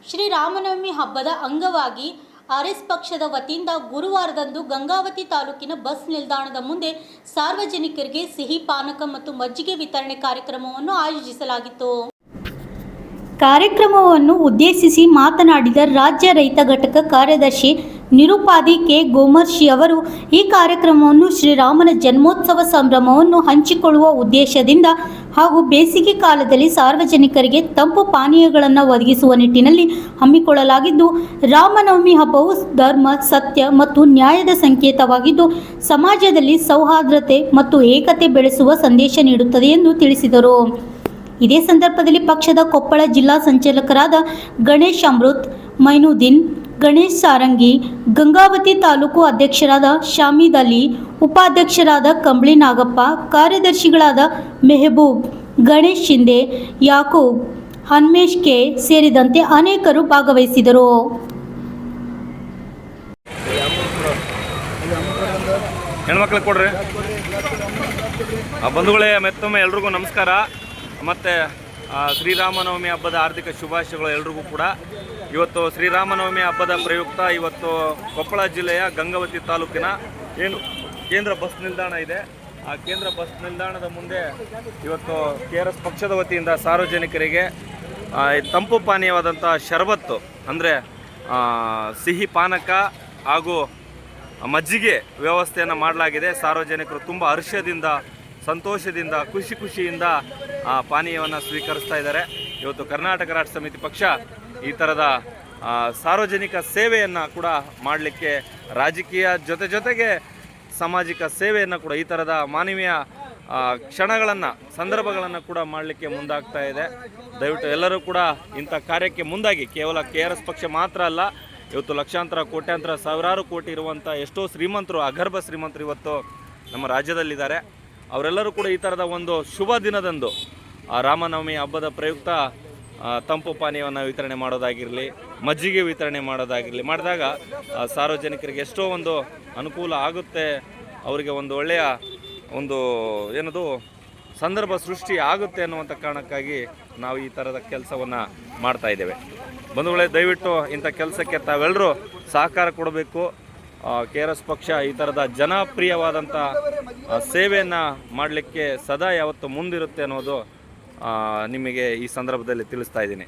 ಶ್ರೀರಾಮನವಮಿ ಹಬ್ಬದ ಅಂಗವಾಗಿ ಆರ್ಎಸ್ ಪಕ್ಷದ ವತಿಯಿಂದ ಗುರುವಾರದಂದು ಗಂಗಾವತಿ ತಾಲೂಕಿನ ಬಸ್ ನಿಲ್ದಾಣದ ಮುಂದೆ ಸಾರ್ವಜನಿಕರಿಗೆ ಸಿಹಿ ಪಾನಕ ಮತ್ತು ಮಜ್ಜಿಗೆ ವಿತರಣೆ ಕಾರ್ಯಕ್ರಮವನ್ನು ಆಯೋಜಿಸಲಾಗಿತ್ತು. ಕಾರ್ಯಕ್ರಮವನ್ನು ಉದ್ದೇಶಿಸಿ ಮಾತನಾಡಿದ ರಾಜ್ಯ ರೈತ ಘಟಕ ಕಾರ್ಯದರ್ಶಿ ನಿರುಪಾದಿ ಕೆ ಗೋಮರ್ಶಿ ಅವರು, ಈ ಕಾರ್ಯಕ್ರಮವನ್ನು ಶ್ರೀರಾಮನ ಜನ್ಮೋತ್ಸವ ಸಂಭ್ರಮವನ್ನು ಹಂಚಿಕೊಳ್ಳುವ ಉದ್ದೇಶದಿಂದ ಹಾಗೂ ಬೇಸಿಗೆ ಕಾಲದಲ್ಲಿ ಸಾರ್ವಜನಿಕರಿಗೆ ತಂಪು ಪಾನೀಯಗಳನ್ನು ಒದಗಿಸುವ ನಿಟ್ಟಿನಲ್ಲಿ ಹಮ್ಮಿಕೊಳ್ಳಲಾಗಿದ್ದು, ರಾಮನವಮಿ ಹಬ್ಬವು ಧರ್ಮ, ಸತ್ಯ ಮತ್ತು ನ್ಯಾಯದ ಸಂಕೇತವಾಗಿದ್ದು ಸಮಾಜದಲ್ಲಿ ಸೌಹಾರ್ದತೆ ಮತ್ತು ಏಕತೆ ಬೆಳೆಸುವ ಸಂದೇಶ ನೀಡುತ್ತದೆ ಎಂದು ತಿಳಿಸಿದರು. ಇದೇ ಸಂದರ್ಭದಲ್ಲಿ ಪಕ್ಷದ ಕೊಪ್ಪಳ ಜಿಲ್ಲಾ ಸಂಚಾಲಕರಾದ ಗಣೇಶ್ ಅಮೃತ್, ಮೈನುದ್ದೀನ್, ಗಣೇಶ್ ಸಾರಂಗಿ, ಗಂಗಾವತಿ ತಾಲೂಕು ಅಧ್ಯಕ್ಷರಾದ ಶಾಮೀದ್ ಅಲಿ, ಉಪಾಧ್ಯಕ್ಷರಾದ ಕಂಬಳಿ ನಾಗಪ್ಪ, ಕಾರ್ಯದರ್ಶಿಗಳಾದ ಮೆಹಬೂಬ್, ಗಣೇಶ್ ಶಿಂದೆ, ಯಾಕೂಬ್, ಹನ್ಮೇಶ್ ಕೆ ಸೇರಿದಂತೆ ಅನೇಕರು ಭಾಗವಹಿಸಿದರು. ಹೆಣ್ಮಕ್ಳು ಕೊಡ್ರಿ. ಬಂಧುಗಳೇ, ಮತ್ತೊಮ್ಮೆ ಎಲ್ರಿಗೂ ನಮಸ್ಕಾರ. ಮತ್ತು ಶ್ರೀರಾಮನವಮಿ ಹಬ್ಬದ ಹಾರ್ದಿಕ ಶುಭಾಶಯಗಳು ಎಲ್ರಿಗೂ ಕೂಡ. ಇವತ್ತು ಶ್ರೀರಾಮನವಮಿ ಹಬ್ಬದ ಪ್ರಯುಕ್ತ ಇವತ್ತು ಕೊಪ್ಪಳ ಜಿಲ್ಲೆಯ ಗಂಗಾವತಿ ತಾಲೂಕಿನ ಏನು ಕೇಂದ್ರ ಬಸ್ ನಿಲ್ದಾಣ ಇದೆ, ಆ ಕೇಂದ್ರ ಬಸ್ ನಿಲ್ದಾಣದ ಮುಂದೆ ಇವತ್ತು KRS ಪಕ್ಷದ ವತಿಯಿಂದ ಸಾರ್ವಜನಿಕರಿಗೆ ತಂಪು ಪಾನೀಯವಾದಂಥ ಶರಬತ್ತು ಅಂದರೆ ಸಿಹಿ ಪಾನಕ ಹಾಗೂ ಮಜ್ಜಿಗೆ ವ್ಯವಸ್ಥೆಯನ್ನು ಮಾಡಲಾಗಿದೆ. ಸಾರ್ವಜನಿಕರು ತುಂಬ ಹರ್ಷದಿಂದ, ಸಂತೋಷದಿಂದ, ಖುಷಿಯಿಂದ ಪಾನೀಯವನ್ನು ಸ್ವೀಕರಿಸ್ತಾ ಇದ್ದಾರೆ. ಇವತ್ತು ಕರ್ನಾಟಕ ರಾಷ್ಟ್ರ ಸಮಿತಿ ಪಕ್ಷ ಈ ಥರದ ಸಾರ್ವಜನಿಕ ಸೇವೆಯನ್ನು ಕೂಡ ಮಾಡಲಿಕ್ಕೆ, ರಾಜಕೀಯ ಜೊತೆಗೆ ಸಾಮಾಜಿಕ ಸೇವೆಯನ್ನು ಕೂಡ, ಈ ಥರದ ಮಾನವೀಯ ಕ್ಷಣಗಳನ್ನು, ಸಂದರ್ಭಗಳನ್ನು ಕೂಡ ಮಾಡಲಿಕ್ಕೆ ಮುಂದಾಗ್ತಾ ಇದೆ. ದಯವಿಟ್ಟು ಎಲ್ಲರೂ ಕೂಡ ಇಂಥ ಕಾರ್ಯಕ್ಕೆ ಮುಂದಾಗಿ, ಕೇವಲ KRS ಪಕ್ಷ ಮಾತ್ರ ಅಲ್ಲ, ಇವತ್ತು ಲಕ್ಷಾಂತರ, ಕೋಟ್ಯಾಂತರ, ಸಾವಿರಾರು ಕೋಟಿ ಇರುವಂಥ ಎಷ್ಟೋ ಶ್ರೀಮಂತರು, ಅಗರ್ಭ ಶ್ರೀಮಂತರು ಇವತ್ತು ನಮ್ಮ ರಾಜ್ಯದಲ್ಲಿದ್ದಾರೆ. ಅವರೆಲ್ಲರೂ ಕೂಡ ಈ ಥರದ ಒಂದು ಶುಭ ದಿನದಂದು ರಾಮನವಮಿ ಹಬ್ಬದ ಪ್ರಯುಕ್ತ ತಂಪು ಪಾನೀಯವನ್ನು ವಿತರಣೆ ಮಾಡೋದಾಗಿರಲಿ, ಮಜ್ಜಿಗೆ ವಿತರಣೆ ಮಾಡೋದಾಗಿರಲಿ ಮಾಡಿದಾಗ ಸಾರ್ವಜನಿಕರಿಗೆ ಎಷ್ಟೋ ಒಂದು ಅನುಕೂಲ ಆಗುತ್ತೆ, ಅವರಿಗೆ ಒಂದು ಒಳ್ಳೆಯ ಒಂದು ಏನದು ಸಂದರ್ಭ ಸೃಷ್ಟಿ ಆಗುತ್ತೆ ಅನ್ನುವಂಥ ಕಾರಣಕ್ಕಾಗಿ ನಾವು ಈ ಥರದ ಕೆಲಸವನ್ನು ಮಾಡ್ತಾ ಇದ್ದೇವೆ. ಬಂಧುಗಳೇ, ದಯವಿಟ್ಟು ಇಂಥ ಕೆಲಸಕ್ಕೆ ತಾವೆಲ್ಲರೂ ಸಹಕಾರ ಕೊಡಬೇಕು. KRS ಪಕ್ಷ ಈ ಥರದ ಜನಪ್ರಿಯವಾದಂಥ ಸೇವೆಯನ್ನು ಮಾಡಲಿಕ್ಕೆ ಸದಾ ಯಾವತ್ತೂ ಮುಂದಿರುತ್ತೆ ಅನ್ನೋದು ನಿಮಗೆ ಈ ಸಂದರ್ಭದಲ್ಲಿ ತಿಳಿಸ್ತಾ ಇದ್ದೀನಿ.